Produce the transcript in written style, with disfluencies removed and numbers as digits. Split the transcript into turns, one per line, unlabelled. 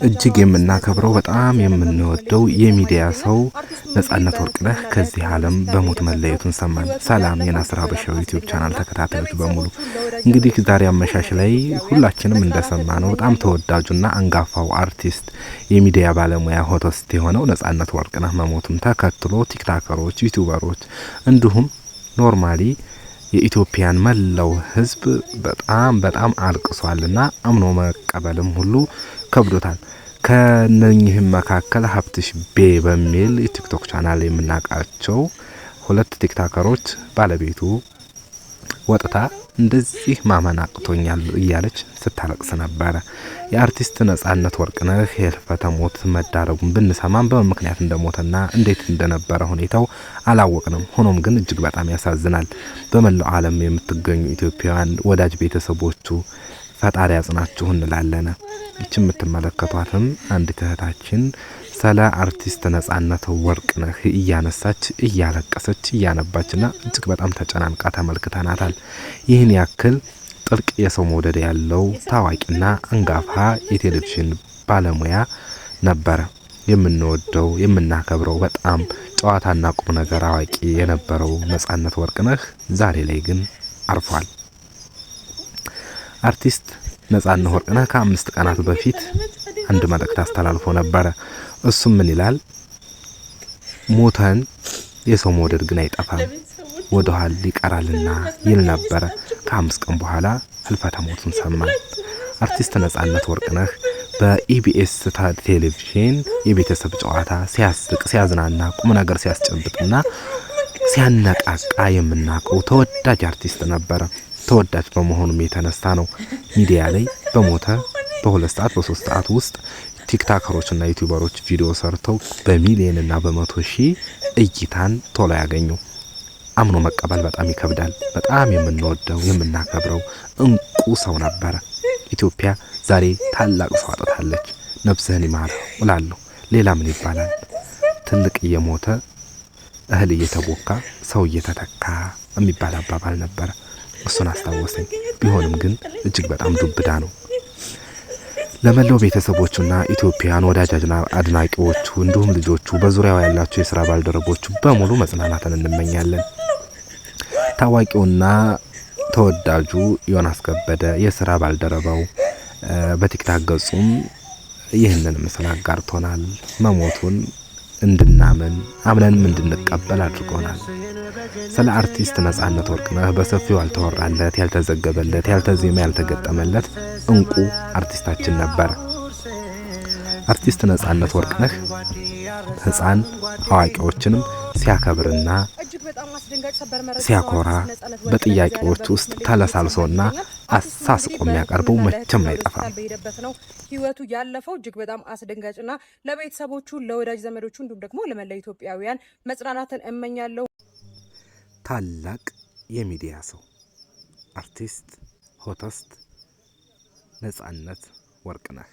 እጅግ የምናከብረው በጣም የምንወደው የሚዲያ ሰው ነጻነት ወርቅነህ ከዚህ ዓለም በሞት መለየቱን ሰማን። ሰላም የናስር ሀበሻው ዩቲዩብ ቻናል ተከታታዮች በሙሉ እንግዲህ ዛሬ አመሻሽ ላይ ሁላችንም እንደሰማነው በጣም ተወዳጁና አንጋፋው አርቲስት የሚዲያ ባለሙያ ሆስት የሆነው ነጻነት ወርቅነህ መሞቱን ተከትሎ ቲክቶከሮች፣ ዩቲዩበሮች እንዲሁም ኖርማሊ የኢትዮጵያን መላው ህዝብ በጣም አልቅሷልና አምኖ መቀበልም ሁሉ ከብዶታል። ከነኚህም መካከል ሀብትሽ ቤ በሚል የቲክቶክ ቻናል የምናቃቸው ሁለት ቲክቶከሮች ባለቤቱ ወጥታ እንደዚህ ማመን አቅቶኛል እያለች ስታለቅስ ነበር። የአርቲስት ነጻነት ወርቅነህ የህልፈተ ሞት መዳረጉን ብንሰማም በምክንያት እንደሞተና እንዴት እንደነበረ ሁኔታው አላወቅንም። ሆኖም ግን እጅግ በጣም ያሳዝናል። በመላው ዓለም የምትገኙ ኢትዮጵያውያን ወዳጅ ቤተሰቦቹ ፈጣሪ ያጽናችሁ እንላለን። እቺ የምትመለከቷትም አንድ እህታችን ስለ አርቲስት ነጻነት ወርቅነህ እያነሳች እያለቀሰች እያነባችና እጅግ በጣም ተጨናንቃ ተመልክተናታል። ይህን ያክል ጥልቅ የሰው መውደድ ያለው ታዋቂና አንጋፋ የቴሌቪዥን ባለሙያ ነበር። የምንወደው የምናከብረው በጣም ጨዋታና ቁም ነገር አዋቂ የነበረው ነጻነት ወርቅነህ ዛሬ ላይ ግን አርፏል። አርቲስት ነጻነት ወርቅነህ ከ5 ቀናት በፊት አንድ መልእክት አስተላልፎ ነበር። እሱም ምን ይላል? ሞተን የሰው መውደድ ግን አይጠፋም ወደኋላ ይቀራልና ይል ነበር። ከ5 ቀን በኋላ ህልፈተ ሞቱን ሰማን። አርቲስት ነጻነት ወርቅነህ በኢቢኤስ ቴሌቪዥን የቤተሰብ ጨዋታ ሲያስቅ ሲያዝናና ቁም ነገር ሲያስጨብጥና ሲያነቃቃ የምናቀው ተወዳጅ አርቲስት ነበር። ተወዳጅ በመሆኑም የተነሳ ነው ሚዲያ ላይ በሞተ በ2 ሰዓት በ3 ሰዓት ውስጥ ቲክቶከሮችና ዩቲዩበሮች ቪዲዮ ሰርተው በሚሊዮንና በመቶ ሺህ እይታን ቶሎ ያገኙ። አምኖ መቀበል በጣም ይከብዳል። በጣም የምንወደው የምናከብረው እንቁ ሰው ነበር። ኢትዮጵያ ዛሬ ታላቅ ሰው አጥታለች። ነፍስህን ይማር እላለሁ። ሌላ ምን ይባላል? ትልቅ እየሞተ እህል እየተቦካ ሰው እየተተካ የሚባል አባባል ነበር። እሱን አስታወሰኝ። ቢሆንም ግን እጅግ በጣም ዱብዳ ነው። ለመላው ቤተሰቦቹና ኢትዮጵያን ወዳጅና አድናቂዎቹ እንዲሁም ልጆቹ በዙሪያው ያላቸው የሥራ ባልደረቦቹ በሙሉ መጽናናትን እንመኛለን። ታዋቂውና ተወዳጁ ዮናስ ከበደ የሥራ ባልደረባው በቲክቶክ ገጹም ይህንን ምስል አጋርቶናል። መሞቱን እንድናምን አምነንም እንድንቀበል አድርጎናል። ስለ አርቲስት ነጻነት ወርቅነህ በሰፊው ያልተወራለት ያልተዘገበለት ያልተዜመ ያልተገጠመለት እንቁ አርቲስታችን ነበር። አርቲስት ነጻነት ወርቅነህ ህፃን አዋቂዎችንም ሲያከብርና ሲያኮራ በጥያቄዎች ውስጥ ተለሳልሶና አሳስቆ የሚያቀርበው መቼም አይጠፋም።
ህይወቱ ያለፈው እጅግ በጣም አስደንጋጭና ለቤተሰቦቹ ለወዳጅ ዘመዶቹ እንዲሁም ደግሞ ለመላው ኢትዮጵያውያን መጽናናትን እመኛለሁ።
ታላቅ የሚዲያ ሰው አርቲስት ሆስት ነጻነት ወርቅነህ